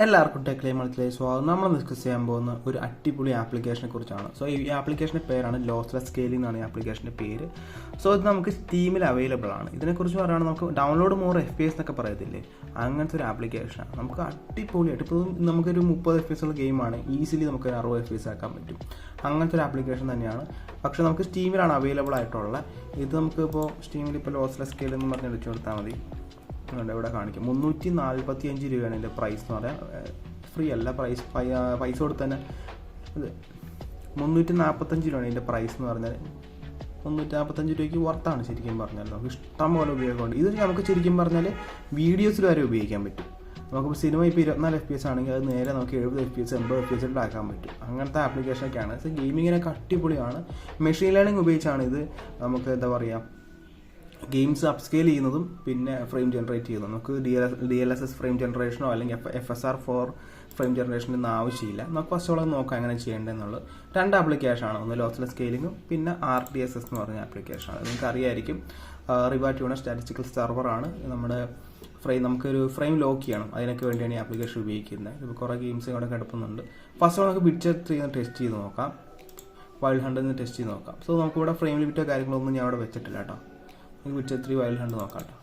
എല്ലാവർക്കും ടെക് ലൈമത്തിലേക്ക് സ്വാഗതം. നമ്മൾ ഡിസ്കസ് ചെയ്യാൻ പോകുന്ന ഒരു അടിപൊളി ആപ്ലിക്കേഷനെ കുറിച്ചാണ്. സോ ഈ ആപ്ലിക്കേഷൻ്റെ പേരാണ് ലോസ്ലെസ് സ്കെയിലിംഗ് എന്നാണ് ഈ ആപ്ലിക്കേഷൻ്റെ പേര്. സോ ഇത് നമുക്ക് സ്റ്റീമിൽ അവൈലബിൾ ആണ്. ഇതിനെക്കുറിച്ച് പറയുകയാണെങ്കിൽ നമുക്ക് ഡൗൺലോഡ് മോർ FPS എന്നൊക്കെ പറയത്തില്ലേ, അങ്ങനത്തെ ഒരു ആപ്ലിക്കേഷനാണ്. നമുക്ക് അടിപൊളിയായിട്ട് ഇപ്പോൾ നമുക്കൊരു 30 FPS ഉള്ള ഗെയിമാണ് ഈസിലി നമുക്ക് 60 FPS ആക്കാൻ പറ്റും. അങ്ങനത്തെ ഒരു ആപ്ലിക്കേഷൻ തന്നെയാണ്. പക്ഷേ നമുക്ക് സ്റ്റീമിലാണ് അവൈലബിൾ ആയിട്ടുള്ള. ഇത് നമുക്കിപ്പോൾ സ്റ്റീമിൽ ഇപ്പോൾ ലോസ്ലെസ് സ്കെയിൽ എന്ന് പറഞ്ഞ് അടിച്ചു കൊടുത്താൽ മതി. ഇവിടെ കാണിക്കും 345 രൂപയാണ് ഇതിൻ്റെ പ്രൈസ് എന്ന് പറയാം. ഫ്രീ അല്ല, പൈസ കൊടുത്ത് തന്നെ. ഇത് 345 രൂപയാണ് ഇതിൻ്റെ പ്രൈസ് എന്ന് പറഞ്ഞാൽ. 345 രൂപയ്ക്ക് വർത്താണ് ശരിക്കും പറഞ്ഞാൽ. നമുക്ക് ഇഷ്ടം പോലെ ഉപയോഗമുണ്ട്. ഇത് നമുക്ക് ശരിക്കും പറഞ്ഞാൽ വീഡിയോസിൽ വരെ ഉപയോഗിക്കാൻ പറ്റും. നമുക്കിപ്പോൾ സിനിമ ഇപ്പോൾ 24 FPS ആണെങ്കിൽ അത് നേരെ നമുക്ക് 70 FPS 80 FPS ആക്കാൻ പറ്റും. അങ്ങനത്തെ ആപ്ലിക്കേഷനൊക്കെയാണ്. ഗെയിമിങ്ങിനൊക്കെ അടിപൊളിയാണ്. മെഷീൻ ലേണിംഗ് ഉപയോഗിച്ചാണ് ഇത് നമുക്ക് എന്താ പറയുക ഗെയിംസ് അപ്സ്കെയിൽ ചെയ്യുന്നതും പിന്നെ ഫ്രെയിം ജനറേറ്റ് ചെയ്യുന്നതും. നമുക്ക് DLSS ഫ്രെയിം ജനറേഷനോ അല്ലെങ്കിൽ FSR4 ഫ്രെയിം ജനറേഷനൊന്നും ആവശ്യമില്ല. നമുക്ക് ഫസ്റ്റ് ഓളം നോക്കാം എങ്ങനെ ചെയ്യേണ്ടതെന്നുള്ളത്. 2 ആപ്ലിക്കേഷനാണ്. ഒന്ന് ലോസ്ലെസ് സ്കെയിലിങ്ങും പിന്നെ RDSS എന്ന് പറഞ്ഞ ആപ്ലിക്കേഷനാണ്. നിങ്ങൾക്ക് അറിയായിരിക്കും. റിവാറ്റ്യൂണ സ്റ്റാറ്റിസ്റ്റിക്കൽ സെർവറാണ്. നമ്മുടെ നമുക്കൊരു ഫ്രെയിം ലോക്ക് ചെയ്യണം. അതിനൊക്കെ വേണ്ടിയാണ് ഈ ആപ്ലിക്കേഷൻ ഉപയോഗിക്കുന്നത്. ഇപ്പോൾ കുറേ ഗെയിംസ് ഇവിടെ കിടപ്പുന്നുണ്ട്. ഫസ്റ്റ് നമുക്ക് Witcher 3 ടെസ്റ്റ് ചെയ്ത് നോക്കാം. വൈൽഡ് ഹണ്ട് ടെസ്റ്റ് ചെയ്ത് നോക്കാം. സോ നമുക്കിവിടെ ഫ്രെയിം ലിമിറ്റോ കാര്യങ്ങളൊന്നും ഞാൻ അവിടെ വെച്ചിട്ടില്ല കേട്ടോ. Witcher 3 വൈൽഡ് ഹണ്ട് നോക്കാം കേട്ടോ.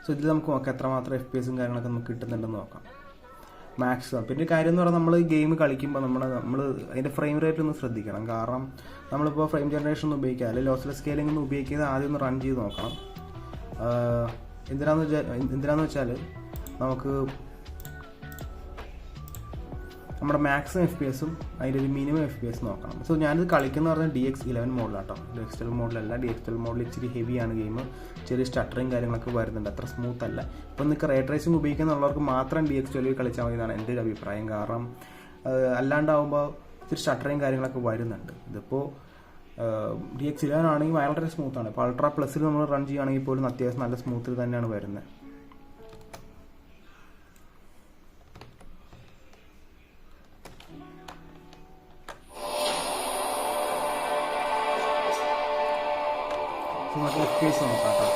സോ ഇതിൽ നമുക്ക് നോക്കാം എത്രമാത്രം FPSും കാര്യങ്ങളൊക്കെ നമുക്ക് കിട്ടുന്നുണ്ടെന്ന് നോക്കാം. മാക്സിമം. പിന്നെ കാര്യം എന്ന് പറഞ്ഞാൽ നമ്മൾ ഗെയിം കളിക്കുമ്പോൾ നമ്മൾ അതിൻ്റെ ഫ്രെയിം റേറ്റ് ഒന്ന് ശ്രദ്ധിക്കണം. കാരണം നമ്മളിപ്പോൾ ഫ്രെയിം ജനറേഷൻ ഒന്നും ഉപയോഗിക്കുക അല്ലെങ്കിൽ ലോസ്ലെസ് സ്കെയിലിംഗ് ഒന്നും ഉപയോഗിക്കുന്നത് ആദ്യം ഒന്ന് റൺ ചെയ്ത് നോക്കണം. എന്തിനാന്ന് വെച്ചാൽ നമുക്ക് നമ്മുടെ മാക്സിമം FPSും അതിൻ്റെ ഒരു മിനിമം FPS നോക്കണം. സോ ഞാനിത് കളിക്കുന്ന പറഞ്ഞാൽ DX11 മോഡിലാട്ടോ. DX12 മോഡിലല്ല. DX12 മോഡിൽ ഇച്ചിരി ഹെവിയാണ് ഗെയിം. ചെറിയ സ്റ്റട്ടറിങ് കാര്യങ്ങളൊക്കെ വരുന്നുണ്ട്. അത്ര സ്മൂത്ത് അല്ല. ഇപ്പം നിങ്ങൾക്ക് റേ ട്രേസിംഗ് ഉപയോഗിക്കുന്നുള്ളവർക്ക് മാത്രം DX12 കളിച്ചാൽ മതി എന്നാണ് എൻ്റെ ഒരു അഭിപ്രായം. കാരണം അല്ലാണ്ടാവുമ്പോൾ ഇച്ചിരി സ്റ്റട്ടറിങ് കാര്യങ്ങളൊക്കെ വരുന്നുണ്ട്. ഇതിപ്പോൾ DX11 ആണെങ്കിൽ വളരെ സ്മൂത്താണ്. ഇപ്പോൾ അൾട്രാ പ്ലസിൽ നമ്മൾ റൺ ചെയ്യുകയാണെങ്കിൽ പോലും അത്യാവശ്യം നല്ല സ്മൂത്തിൽ തന്നെയാണ് വരുന്നത്. നമുക്ക് FPS നോക്കാം കേട്ടോ.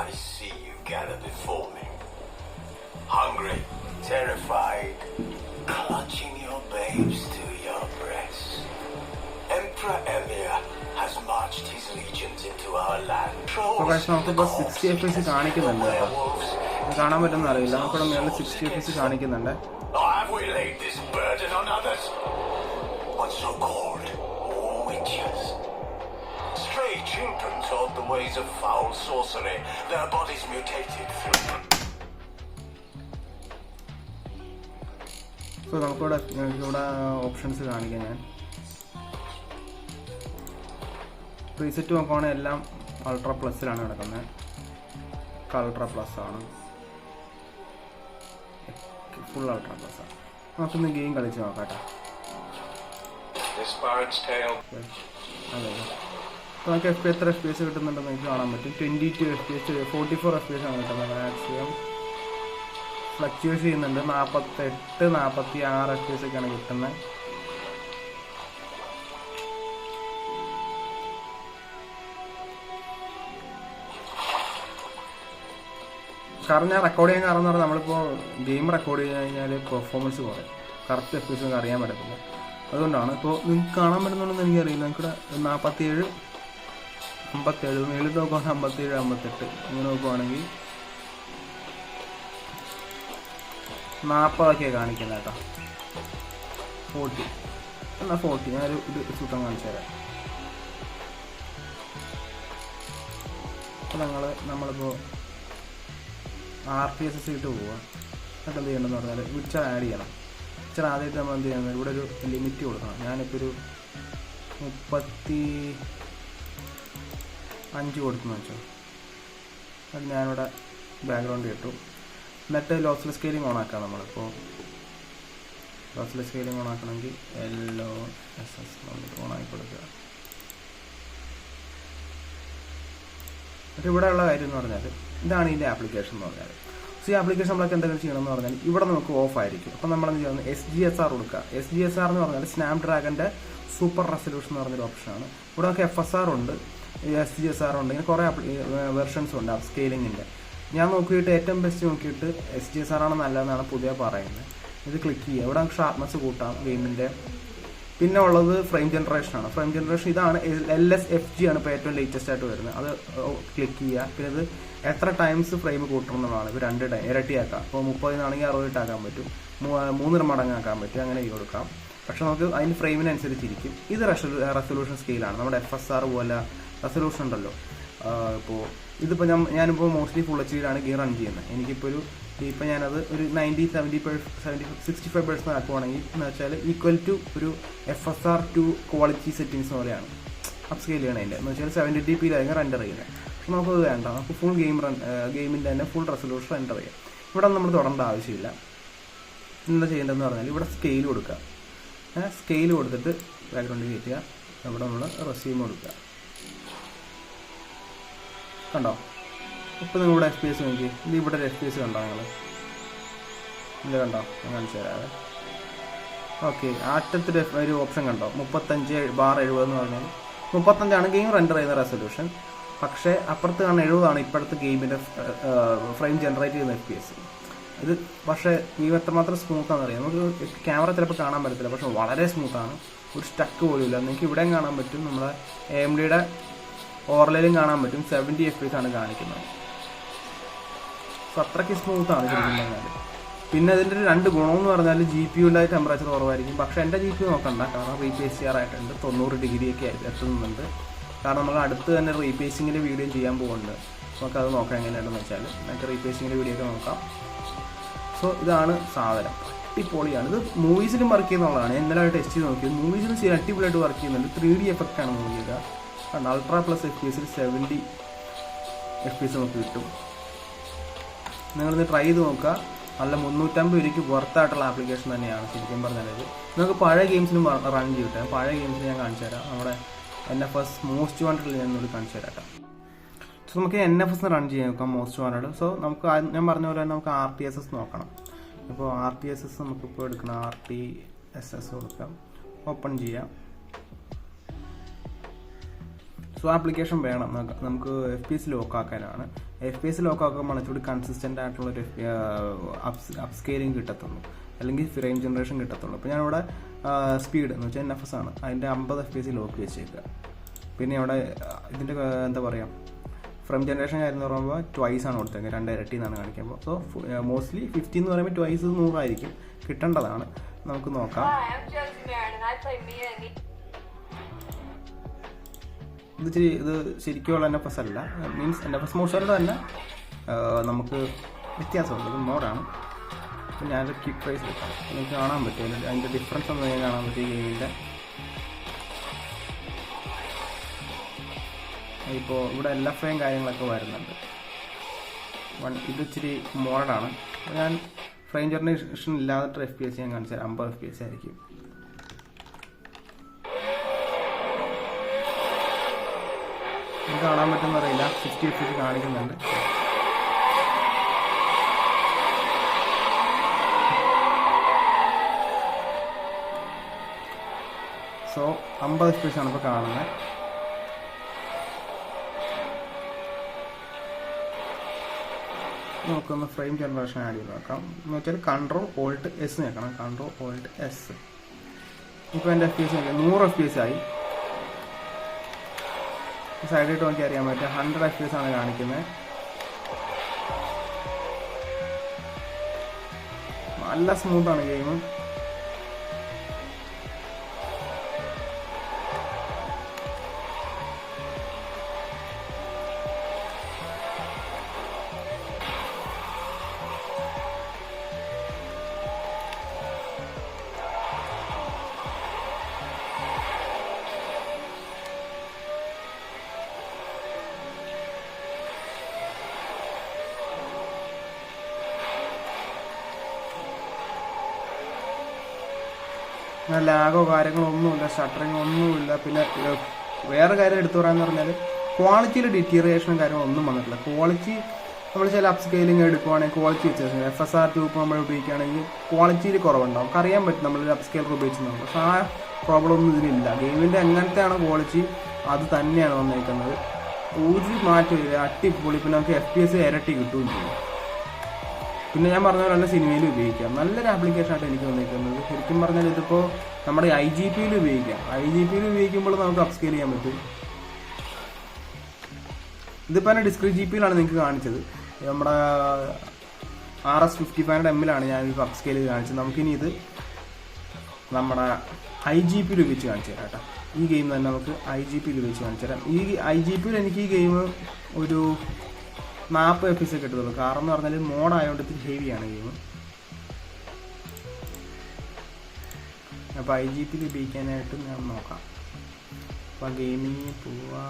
I see you gather before me, hungry, terrified, clutching your babes to your breasts. Emperor Emir has marched his legions into our land. നമുക്കിപ്പോൾ 60 FPS കാണിക്കുന്നുണ്ട് കേട്ടോ. കാണാൻ പറ്റുമെന്ന് അറിയില്ല. നമുക്കിവിടെ മേളിൽ 60 FPS കാണിക്കുന്നുണ്ട്. Have we laid this burden on others? What's so called witches? Stray children taught the ways of foul sorcery. Their bodies mutated through. So നമുക്കിവിടെ ഓപ്ഷൻസ് കാണിക്കാം. ഞാൻ പ്രീസെറ്റ് നോക്കുവാണെങ്കിൽ എല്ലാം അൾട്രാ പ്ലസിലാണ് കിടക്കുന്നത്. അൾട്രാ പ്ലസ് ആണ്, ഫുൾ അൾട്രാ പ്ലസ് ആണ്. നമുക്കിന്ന് game കളിച്ച് നോക്കാം കേട്ടോ. അതെ, നമുക്ക് എത്ര FPS കിട്ടുന്നുണ്ടെന്ന് എനിക്ക് കാണാൻ പറ്റും. 22 FPS 44 FPS ആണ് കിട്ടുന്നത്. മാക്സിമം ഫ്ലക്ച്വേറ്റ് ചെയ്യുന്നുണ്ട്. 48 46 FPS ഒക്കെയാണ് കിട്ടുന്നത്. കാരണം ഞാൻ റെക്കോർഡ് ചെയ്യാൻ കാരണം എന്ന് പറഞ്ഞാൽ നമ്മളിപ്പോൾ ഗെയിം റെക്കോർഡ് ചെയ്ത് കഴിഞ്ഞാൽ പെർഫോമൻസ് കുറയും. കറക്റ്റ് FPS ഒന്നും അറിയാൻ പറ്റത്തില്ല. അതുകൊണ്ടാണ്. ഇപ്പോൾ നിങ്ങൾക്ക് കാണാൻ പറ്റുന്നുണ്ടെന്ന് എനിക്കറിയില്ല. നമുക്കിവിടെ 47 57 മേളിൽ നോക്കുവാണെങ്കിൽ 57 58 ഇങ്ങനെ നോക്കുവാണെങ്കിൽ 40 കാണിക്കുന്നത് കേട്ടോ. 40 എന്നാൽ 40 ഞാനൊരു ഇത് സൂത്രം കാണിച്ചു തരാം. അപ്പോൾ നമ്മളിപ്പോൾ RTSS ഇട്ട് പോവുക. എന്നിട്ട് എന്ത് ചെയ്യണമെന്ന് പറഞ്ഞാൽ വിച്ചർ ആഡ് ചെയ്യണം. വിച്ചർ ആദ്യമായിട്ട് നമ്മൾ എന്ത് ചെയ്യണം, ഇവിടെ ഒരു ലിമിറ്റ് കൊടുക്കണം. ഞാനിപ്പോൾ ഒരു 35 കൊടുത്തെന്ന് വെച്ചോ. അത് ഞാനിവിടെ ബാക്ക്ഗ്രൗണ്ട് ഇട്ടു. എന്നിട്ട് ലോസ്ലെസ് സ്കെയിലിംഗ് ഓൺ ആക്കാം. നമ്മളിപ്പോൾ ലോസ്ലെസ് സ്കെയിലിംഗ് ഓൺ ആക്കണമെങ്കിൽ LOSS നമ്മൾ ഓൺ ആക്കി കൊടുക്കുക. എന്നിട്ട് ഇവിടെ ഉള്ള കാര്യം എന്ന് പറഞ്ഞാൽ ഇതാണ് ഇതിൻ്റെ ആപ്ലിക്കേഷൻ എന്ന് പറഞ്ഞാൽ. സോ ഈ ആപ്ലിക്കേഷൻ നമ്മളൊക്കെ എന്തെങ്കിലും ചെയ്യണമെന്ന് പറഞ്ഞാൽ ഇവിടെ നമുക്ക് ഓഫ് ആയിരിക്കും. അപ്പം നമ്മളെന്ത് ചെയ്യുന്നത് SGSR കൊടുക്കുക. SGSR എന്ന് പറഞ്ഞാൽ സ്നാപ്ഡ്രാഗൻ്റെ സൂപ്പർ റെസൊല്യൂഷൻ എന്ന് പറഞ്ഞൊരു ഓപ്ഷനാണ്. ഇവിടെ നമുക്ക് FSR ഉണ്ട്, SGSR ഉണ്ട്, ഇങ്ങനെ കുറേ വെർഷൻസ് ഉണ്ട് അപ്പ് സ്കെയിലിങ്ങിൻ്റെ. ഞാൻ നോക്കിയിട്ട് ഏറ്റവും ബെസ്റ്റ് നോക്കിയിട്ട് SGSR ആണ് നല്ലതെന്നാണ് പുതിയ പറയുന്നത്. ഇത് ക്ലിക്ക് ചെയ്യുക. ഇവിടെ നമുക്ക് ഷാർപ്നെസ് കൂട്ടാം ഗെയിമിൻ്റെ. പിന്നെ ഉള്ളത് ഫ്രെയിം ജനറേഷനാണ്. ഫ്രെയിം ജനറേഷൻ ഇതാണ് LSFG ആണ് ഇപ്പോൾ ഏറ്റവും ലേറ്റസ്റ്റ് ആയിട്ട് വരുന്നത്. അത് ക്ലിക്ക് ചെയ്യുക. പിന്നെ ഇത് എത്ര ടൈംസ് ഫ്രെയിം കൂട്ടണം എന്നുള്ളതാണ്. ഇപ്പോൾ 2 ടൈം ഇരട്ടിയാക്കാം. ഇപ്പോൾ 30 60 പറ്റും, 3 മടങ്ങാക്കാൻ പറ്റും, അങ്ങനെ കൊടുക്കാം. പക്ഷെ നമുക്ക് അതിന് ഫ്രെയിമിനനുസരിച്ചിരിക്കും. ഇത് റെസൊല്യൂഷൻ സ്കെയിലാണ്. നമ്മുടെ FSR പോലെ റെസൊല്യൂഷൻ ഉണ്ടല്ലോ. ഇപ്പോൾ ഇതിപ്പോൾ ഞാനിപ്പോൾ mostly full HD game run ചെയ്യുന്നത്. എനിക്കിപ്പോൾ ഇപ്പോൾ ഞാനത് ഒരു 65% ആക്കുവാണെങ്കിൽ എന്ന് വെച്ചാൽ ഈക്വൽ ടു ഒരു FSR ടു ക്വാളിറ്റി സെറ്റിങ്സ് പോലെയാണ് അപ്പ് സ്കെയിൽ ചെയ്യണതിൻ്റെ. എന്ന് വെച്ചാൽ 70p റെൻഡർ ചെയ്യുന്നത്. പക്ഷെ നമുക്കത് വേണ്ട. നമുക്ക് ഫുൾ ഗെയിമിൻ്റെ തന്നെ ഫുൾ റെസൊല്യൂഷൻ റെൻഡർ ചെയ്യാം. ഇവിടെ നമ്മൾ തുടരേണ്ട ആവശ്യമില്ല. എന്താ ചെയ്യേണ്ടതെന്ന് പറഞ്ഞാൽ ഇവിടെ സ്കെയിൽ കൊടുക്കുക. സ്കെയിൽ കൊടുത്തിട്ട് ബാക്ക്ഗ്രൗണ്ടിൽ കയറ്റുക. ഇവിടെ നമ്മൾ റെസ്യൂം കൊടുക്കുക. കണ്ടോ? ഇപ്പോൾ നിങ്ങളുടെ FPS നോക്കി. ഇത് ഇവിടെ ഒരു FPS കണ്ടോ നിങ്ങൾ? ഇത് കണ്ടോ? ഞാൻ കാണിച്ചു തരാതെ. ഓക്കെ, ആറ്റത്തിൽ ഒരു ഓപ്ഷൻ കണ്ടോ? 35/70 എന്ന് പറഞ്ഞാൽ 35 ഗെയിം റെൻഡർ ചെയ്യുന്ന റെസൊല്യൂഷൻ. പക്ഷേ അപ്പുറത്ത് കാണുന്ന 70 ഇപ്പോഴത്തെ ഗെയിമിൻ്റെ ഫ്രെയിം ജനറേറ്റ് ചെയ്യുന്ന FPS. ഇത് പക്ഷേ ഗെയിം എത്രമാത്രം സ്മൂത്താണെന്ന് അറിയാം. നമുക്ക് ക്യാമറ ചിലപ്പോൾ കാണാൻ പറ്റത്തില്ല, പക്ഷെ വളരെ സ്മൂത്താണ്. ഒരു സ്റ്റക്ക് പോലും ഇല്ല. നിങ്ങൾക്ക് ഇവിടെയും കാണാൻ പറ്റും, നമ്മുടെ AMDയുടെ ഓവർലേയിലും കാണാൻ പറ്റും. 70 FPS ആണ് കാണിക്കുന്നത്. സോ അത്രയ്ക്ക് സ്മൂത്താണ് ശരിക്കും പറഞ്ഞാൽ. പിന്നെ അതിൻ്റെ ഒരു 2 ഗുണമെന്ന് പറഞ്ഞാൽ GPUയുടെ ടെമ്പറേച്ചർ കുറവായിരിക്കും. പക്ഷേ എൻ്റെ GPU നോക്കണ്ട, കാരണം റീപേസ് ചെയ്യാറായിട്ടുണ്ട്. 90 ഡിഗ്രിയൊക്കെ എത്തുന്നുണ്ട്. കാരണം നമ്മൾ അടുത്ത് തന്നെ റീപേസിങ്ങിൻ്റെ വീഡിയോ ചെയ്യാൻ പോകുന്നുണ്ട്. നമുക്കത് നോക്കാം എങ്ങനെയാണെന്ന് വെച്ചാൽ. നമുക്ക് റീപേസിങ്ങിൻ്റെ വീഡിയോ ഒക്കെ നോക്കാം. സോ ഇതാണ് സാധനം. അടിപൊളിയാണ്. ഇത് മൂവീസിലും വർക്ക് ചെയ്യുന്നതാണ്. ഇന്നലെ ടെസ്റ്റ് ചെയ്ത് നോക്കിയത് മൂവീസിലും അടിപൊളിയായിട്ട് വർക്ക് ചെയ്യുന്നുണ്ട്. 3D എഫക്റ്റാണ് മൂവിയുടെ. കാരണം അൾട്രാ പ്ലസ് FPSൽ 70 FPS നമുക്ക് കിട്ടും. നിങ്ങളിത് ട്രൈ ചെയ്ത് നോക്കുക. നല്ല 350 രൂപയ്ക്ക് വർത്തായിട്ടുള്ള ആപ്ലിക്കേഷൻ തന്നെയാണ് ശരിക്കും പറഞ്ഞാൽ. ഇത് നിങ്ങൾക്ക് പഴയ ഗെയിംസിനും റൺ ചെയ്തിട്ട് പഴയ ഗെയിംസിന് ഞാൻ കാണിച്ചു തരാം. നമ്മുടെ NFS മോസ്റ്റ് വാണ്ടഡിൽ ഞാൻ ഇവിടെ കാണിച്ചു തരാം. സോ നമുക്ക് NFS റൺ ചെയ്യാൻ നോക്കാം, മോസ്റ്റ് വാണ്ടഡ്. സോ നമുക്ക് ഞാൻ പറഞ്ഞ പോലെ തന്നെ നമുക്ക് RTSS നോക്കണം. ഇപ്പോൾ RTSS നമുക്കിപ്പോൾ എടുക്കണം. RTSS കൊടുക്കാം, ഓപ്പൺ ചെയ്യാം. സോ ആപ്ലിക്കേഷൻ വേണം നമുക്ക് FPS ലോക്കാക്കാനാണ്. FPS ലോക്കാക്കുമ്പോൾ ഇച്ചിരി കൺസിസ്റ്റൻ്റ് ആയിട്ടുള്ളൊരു അപ്പ് സ്കെയിലിംഗ് കിട്ടത്തുള്ളൂ, അല്ലെങ്കിൽ ഫ്രെയിം ജനറേഷൻ കിട്ടത്തുള്ളൂ. അപ്പോൾ ഞാനിവിടെ സ്പീഡ് എന്ന് വെച്ചാൽ NFS ആണ്, അതിൻ്റെ 50 FPS ലോക്ക് വെച്ചേക്കുക. പിന്നെ ഇവിടെ ഇതിൻ്റെ എന്താ പറയുക, ഫ്രെയിം ജനറേഷൻ കാര്യം എന്ന് പറയുമ്പോൾ ട്വൈസ് ആണ് കൊടുത്തേക്കുന്നത്, 2 ഇരട്ടി എന്നാണ് കാണിക്കുമ്പോൾ. സോ മോസ്റ്റ്ലി 50 എന്ന് പറയുമ്പോൾ ട്വൈസ് 100 ആയിരിക്കും കിട്ടേണ്ടതാണ്. നമുക്ക് നോക്കാം. ഇത് ശരിക്കുള്ള NFS അല്ല, മീൻസ് NFS മോഷൻ്റെ തന്നെ നമുക്ക് വ്യത്യാസമുണ്ട്. ഇത് മോഡാണ്. അപ്പോൾ ഞാനൊരു ക്വിക്ക് പ്രൈസ് കിട്ടാം. എനിക്ക് കാണാൻ പറ്റും അതിൻ്റെ ഡിഫറൻസ് ഒന്ന് ഞാൻ കാണാൻ പറ്റും. ഗെയിമിൻ്റെ ഇപ്പോൾ ഇവിടെ LFAയും കാര്യങ്ങളൊക്കെ വരുന്നുണ്ട്. ഇത് ഇച്ചിരി മോഡാണ്. അപ്പോൾ ഞാൻ ഫ്രെയിം ജനറേഷൻ ഇല്ലാത്ത FPS ഞാൻ കാണിച്ചാൽ 50 FPS ആയിരിക്കും. കാണാൻ പറ്റുമെന്ന് അറിയില്ല. 60 FPS കാണിക്കുന്നുണ്ട്. സോ 50 FPS ആണ് ഇപ്പോൾ കാണുന്നത്. നമുക്കൊന്ന് ഫ്രെയിം ജനറേഷൻ ആഡ് ചെയ്ത് നോക്കാം. എന്ന് വെച്ചാൽ Ctrl+Alt+S ഞെക്കണം. Ctrl+Alt+S. ഇപ്പോൾ എൻ്റെ FPS 100 FPS ആയി. സൈഡിട്ട് നോക്കി അറിയാൻ പറ്റും 100 FPS ആണ് കാണിക്കുന്നത്. നല്ല സ്മൂത്താണ് ഗെയിം. ലാഗോ കാര്യങ്ങളോ ഒന്നുമില്ല, ഷട്ടറിങ് ഒന്നുമില്ല. പിന്നെ വേറെ കാര്യം എടുത്തു പറയാന്ന് പറഞ്ഞാൽ ക്വാളിറ്റിയിൽ ഡിറ്റീറിയേഷനും കാര്യങ്ങളൊന്നും വന്നിട്ടില്ല. ക്വാളിറ്റി നമ്മൾ ചില അപ്പ് സ്കെയിലിംഗ് എടുക്കുവാണെങ്കിൽ ക്വാളിറ്റി വ്യത്യാസം FSR 2 നമ്മൾ ഉപയോഗിക്കുകയാണെങ്കിൽ ക്വാളിറ്റിയിൽ കുറവുണ്ടാവും. നമുക്ക് അറിയാൻ പറ്റും നമ്മളൊരു അപ്പ് സ്കെയിലർ ഉപയോഗിച്ചിട്ടുണ്ടാവും. പക്ഷെ ആ പ്രോബ്ലം ഒന്നും ഇതിലില്ല. ഗെയിമിൻ്റെ എങ്ങനത്തെയാണ് ക്വാളിറ്റി അത് തന്നെയാണ് വന്നേക്കുന്നത്. ഒരു മാറ്റമില്ല, അടിപൊളി. പിന്നെ നമുക്ക് FPS ഇരട്ടി കിട്ടുകയും ചെയ്യും. പിന്നെ ഞാൻ പറഞ്ഞ പോലെ തന്നെ സിനിമയിൽ ഉപയോഗിക്കാം. നല്ലൊരു ആപ്ലിക്കേഷനായിട്ട് എനിക്ക് വന്നിരിക്കുന്നത്. ശരിക്കും പറഞ്ഞാൽ ഇതിപ്പോൾ നമ്മുടെ IGPയിൽ ഉപയോഗിക്കാം. IGPയിൽ ഉപയോഗിക്കുമ്പോൾ നമുക്ക് അപ്പ് സ്കെയിൽ ചെയ്യാൻ പറ്റും. ഇതിപ്പോൾ തന്നെ ഡിസ്ക്രീറ്റ് GPയിലാണ് നിങ്ങൾക്ക് കാണിച്ചത്. നമ്മുടെ RS55 ML ഞാൻ ഇപ്പോൾ അപ്പ് സ്കെയിൽ ചെയ്ത് കാണിച്ചത്. നമുക്കിനി ഇത് നമ്മുടെ IGPയിൽ ഉപയോഗിച്ച് കാണിച്ചു തരാം കേട്ടോ. ഈ ഗെയിം തന്നെ നമുക്ക് IGPയിൽ ഉപയോഗിച്ച് കാണിച്ചു തരാം. ഈ IGPയിൽ എനിക്ക് ഈ ഗെയിം ഒരു 40 FPS കിട്ടുള്ളൂ. കാരണം എന്ന് പറഞ്ഞാൽ മോഡായതുകൊണ്ട് ഇത്തിരി ഹെവിയാണ് ഗെയിം. അപ്പോൾ IGPയിൽ ഉപയോഗിക്കാനായിട്ട് ഞാൻ നോക്കാം. അപ്പോൾ ഗെയിമിങ് പോവാ,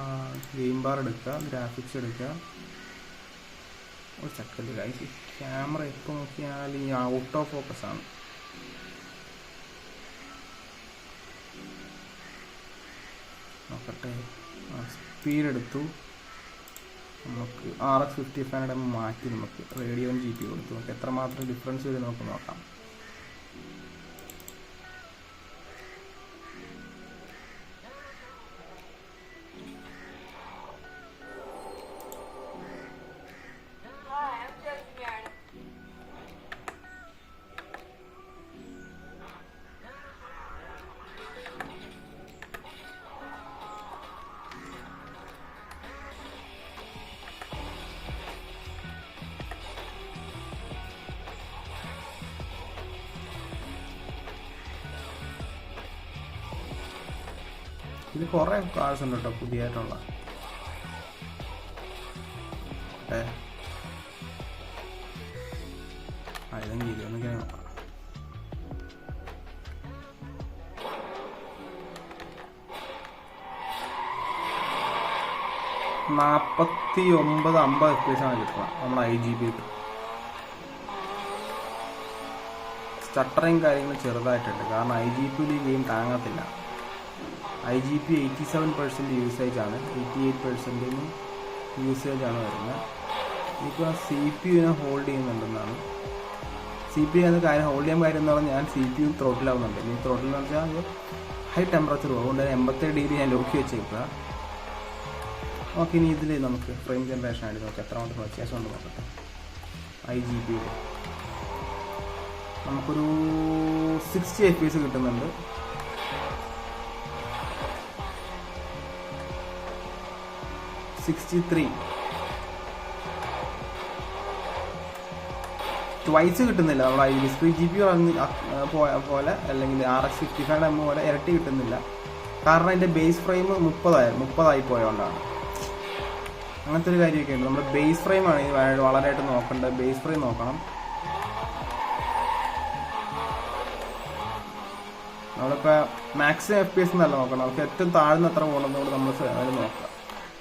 ഗെയിം ബാർ എടുക്കുക, ഗ്രാഫിക്സ് എടുക്കുക. ഒരു സെക്കൻഡ് ഗൈസ്, ക്യാമറ എപ്പോൾ നോക്കിയാൽ ഈ ഔട്ട് ഓഫ് ഫോക്കസ് ആണ്. നോക്കട്ടെ, സ്പീഡ് എടുത്തു. നമുക്ക് RS55 മാറ്റി നമുക്ക് റേഡിയോൺ GP കൊടുത്തു. നമുക്ക് എത്രമാത്രം ഡിഫറൻസ് വരും നമുക്ക് നോക്കാം. ഇത് കുറേ കാർസ് ഉണ്ട് കേട്ടോ പുതിയതായിട്ടുള്ള. ഇതെങ്കിൽ ഇതൊക്കെ നോക്കാം. 49-50 FPS ആണ് കിട്ടുന്നത് നമ്മുടെ IGP. സ്റ്റട്ടറിങ് കാര്യങ്ങൾ ചെറുതായിട്ടുണ്ട്, കാരണം IGPയിൽ ഈ ഗെയിം താങ്ങത്തില്ല. IGP 87% യൂസേജ് ആണ്, 88% യൂസേജ് ആണ് വരുന്നത്. ഇപ്പോൾ CPU ഹോൾഡ് ചെയ്യുന്നുണ്ടെന്നാണ്. CPU എന്ന കാര്യം ഹോൾഡ് ചെയ്യാൻ കാര്യം എന്ന് പറഞ്ഞാൽ ഞാൻ CPU ത്രോട്ടിലാവുന്നുണ്ട്. ഈ ത്രോട്ടിൽ എന്ന് വെച്ചാൽ ഹൈ ടെമ്പറേച്ചർ പോകും. അതുകൊണ്ട് 87 ഞാൻ ലോക്ക് വെച്ചേക്കുക. ഓക്കെ, ഇനി ഇതിൽ നമുക്ക് ഫ്രെയിം ജനറേഷൻ ആയിട്ട് നോക്കാം എത്ര കൊണ്ട് വ്യത്യാസം ഉണ്ട് നോക്കട്ടെ. IGPയിൽ നമുക്കൊരു 60 FPS കിട്ടുന്നുണ്ട്. 63 ട്വൈസ് കിട്ടുന്നില്ല. നമ്മുടെ ഡിസ്ക്രീറ്റ് GP പോലെ അല്ലെങ്കിൽ RS55 പോലെ ഇരട്ടി കിട്ടുന്നില്ല. കാരണം അതിൻ്റെ ബേസ് ഫ്രെയിം 30 പോയതുകൊണ്ടാണ്. അങ്ങനത്തെ ഒരു കാര്യമൊക്കെ ഉണ്ട്. നമ്മുടെ ബേസ് ഫ്രെയിമാണ് ഇത് വളരെയായിട്ട് നോക്കേണ്ടത്. ബേസ് ഫ്രെയിം നോക്കണം. നമ്മളിപ്പോൾ മാക്സിമം FPS എന്നല്ല നോക്കണം, നമുക്ക് ഏറ്റവും താഴ്ന്ന എത്ര പോകണമെന്നോട് നമ്മൾ അതിൽ നോക്കുക.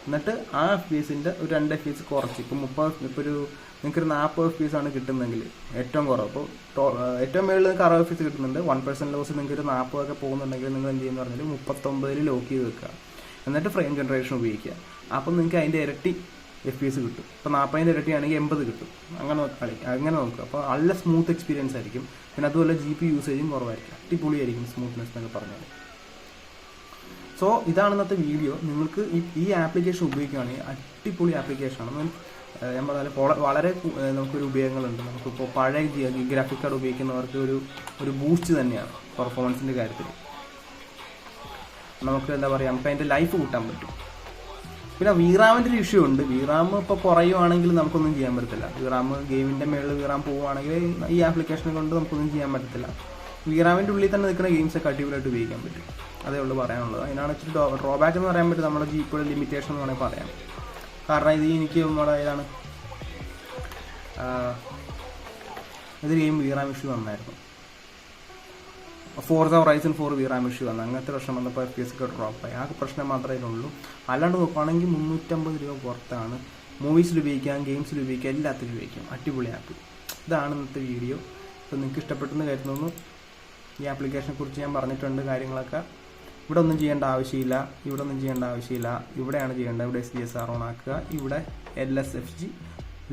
എന്നിട്ട് ആ FPSൻ്റെ ഒരു 2 FPS കുറച്ച്, ഇപ്പോൾ ഒരു നിങ്ങൾക്കൊരു 40 FPS ആണ് കിട്ടുന്നെങ്കിൽ ഏറ്റവും കുറവ്. അപ്പോൾ ഏറ്റവും മേളിൽ നിങ്ങൾക്ക് 60 FPS കിട്ടുന്നുണ്ട്. 1% ലോസ് നിങ്ങൾക്ക് ഒരു 40 ഒക്കെ പോകുന്നുണ്ടെങ്കിൽ നിങ്ങൾ എന്ത് ചെയ്യുന്ന പറഞ്ഞാൽ 39 ലോക്ക് ചെയ്ത് വെക്കുക. എന്നിട്ട് ഫ്രെയിം ജനറേഷൻ ഉപയോഗിക്കുക. അപ്പം നിങ്ങൾക്ക് അതിൻ്റെ ഇരട്ടി FPS കിട്ടും. ഇപ്പോൾ 40-ൻ്റെ ഇരട്ടിയാണെങ്കിൽ 80 കിട്ടും. അങ്ങനെ നോക്കുക. അപ്പോൾ നല്ല സ്മൂത്ത് എക്സ്പീരിയൻസ് ആയിരിക്കും. പിന്നെ അതുപോലെ GP യൂസേജും കുറവായിരിക്കും. അടിപൊളിയായിരിക്കും സ്മൂത്ത്നെസ് എന്നൊക്കെ പറഞ്ഞാൽ. സോ ഇതാണ് ഇന്നത്തെ വീഡിയോ. നിങ്ങൾക്ക് ഈ ആപ്ലിക്കേഷൻ ഉപയോഗിക്കുകയാണെങ്കിൽ അടിപൊളി ആപ്ലിക്കേഷനാണ്. ഞാൻ പറഞ്ഞാൽ വളരെ നമുക്കൊരു ഉപയോഗങ്ങളുണ്ട്. നമുക്കിപ്പോൾ പഴയ ഗ്രാഫിക് കാർഡ് ഉപയോഗിക്കുന്നവർക്ക് ഒരു ബൂസ്റ്റ് തന്നെയാണ് പെർഫോമൻസിൻ്റെ കാര്യത്തിൽ. നമുക്ക് എന്താ പറയുക, നമുക്ക് അതിൻ്റെ ലൈഫ് കൂട്ടാൻ പറ്റും. പിന്നെ VRAMൻ്റെ ഒരു ഇഷ്യൂ ഉണ്ട്. VRAM ഇപ്പോൾ കുറയുവാണെങ്കിൽ നമുക്കൊന്നും ചെയ്യാൻ പറ്റത്തില്ല. VRAM ഗെയിമിൻ്റെ മേളിൽ VRAM പോവുകയാണെങ്കിൽ ഈ ആപ്ലിക്കേഷനെ കൊണ്ട് നമുക്കൊന്നും ചെയ്യാൻ പറ്റത്തില്ല. VRAMൻ്റെ ഉള്ളിൽ തന്നെ നിൽക്കുന്ന ഗെയിംസൊക്കെ അടിപൊളിയായിട്ട് ഉപയോഗിക്കാൻ പറ്റും. അതേ ഉള്ളൂ പറയാനുള്ളത്. അതിനാണ് ഇച്ചിരി ഡ്രോബാക്ക് എന്ന് പറയാൻ പറ്റും. നമ്മുടെ GPയുടെ ലിമിറ്റേഷൻ എന്ന് വേണമെങ്കിൽ പറയാം. കാരണം ഇത് എനിക്ക് നമ്മുടെ ഇതാണ് ഇത് ഗെയിം VRAM ഇഷ്യൂ വന്നായിരുന്നു. Forza Horizon 4 VRAM ഇഷ്യൂ വന്നു. അങ്ങനത്തെ പ്രശ്നം വന്നപ്പോൾ FPS ഒക്കെ ഡ്രോപ്പായി. ആ പ്രശ്നം മാത്രമേ ഇതിനുള്ളൂ. അല്ലാണ്ട് നോക്കുകയാണെങ്കിൽ 350 രൂപ പുറത്താണ്. മൂവീസിൽ ഉപയോഗിക്കാം, ഗെയിംസിൽ ഉപയോഗിക്കാം, എല്ലാത്തിലും ഉപയോഗിക്കാം. അടിപൊളി ആപ്പ്. ഇതാണ് ഇന്നത്തെ വീഡിയോ. അപ്പോൾ നിങ്ങൾക്ക് ഇഷ്ടപ്പെട്ടെന്ന് കരുതുന്നു. ഈ ആപ്ലിക്കേഷനെ കുറിച്ച് ഞാൻ പറഞ്ഞിട്ടുണ്ട് കാര്യങ്ങളൊക്കെ. ഇവിടെ ഒന്നും ചെയ്യേണ്ട ആവശ്യമില്ല, ഇവിടെയാണ് ചെയ്യേണ്ടത്. ഇവിടെ SDSR ഓൺ ആക്കുക, ഇവിടെ LSFG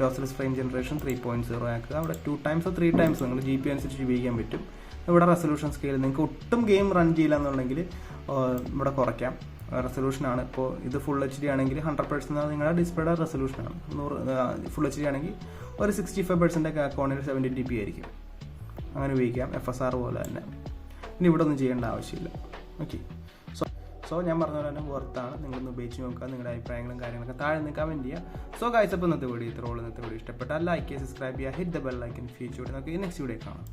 ലോസ്ലെസ് ഫ്രെയിം ജനറേഷൻ 3.0 ആക്കുക. അവിടെ 2 times 3 times നിങ്ങൾ GPU അനുസരിച്ച് ഉപയോഗിക്കാൻ പറ്റും. ഇവിടെ റെസൊല്യൂഷൻ സ്കെയിൽ നിങ്ങൾക്ക് ഒട്ടും ഗെയിം റൺ ചെയ്യില്ല എന്നുണ്ടെങ്കിൽ ഇവിടെ കുറയ്ക്കാം. റെസൊല്യൂഷനാണ് ഇപ്പോൾ ഇത് ഫുൾ HD ആണെങ്കിൽ 100% നിങ്ങളുടെ ഡിസ്പ്ലേയുടെ റെസൊല്യൂഷനാണ്. ഫുൾ HD ആണെങ്കിൽ ഒരു 65% അക്കൗണ്ടിൽ 70dp ആയിരിക്കും. അങ്ങനെ ഉപയോഗിക്കാം, FSR പോലെ തന്നെ. ഇനി ഇവിടെ ഒന്നും ചെയ്യേണ്ട ആവശ്യമില്ല. ഓക്കെ, സോ ഞാൻ പറഞ്ഞ പോലെ തന്നെ വർത്താണ്. നിങ്ങളൊന്ന് ഉപയോഗിച്ച് നോക്കുക. നിങ്ങളുടെ അഭിപ്രായങ്ങളും കാര്യങ്ങളൊക്കെ താഴെ നിന്ന് കമൻറ്റ് ചെയ്യുക. സോ ഗൈസ്, അപ്പോൾ ഇന്നത്തെ വീഡിയോ ഇത്രയുള്ള. ഇന്നത്തെ വീഡിയോ ഇഷ്ടപ്പെട്ടാൽ ലൈക്ക് ചെയ്യുക, സബ്സ്ക്രൈബ് ചെയ്യുക, hit the bell icon future. നമുക്ക് നെക്സ്റ്റ് വീഡിയോ കാണാം.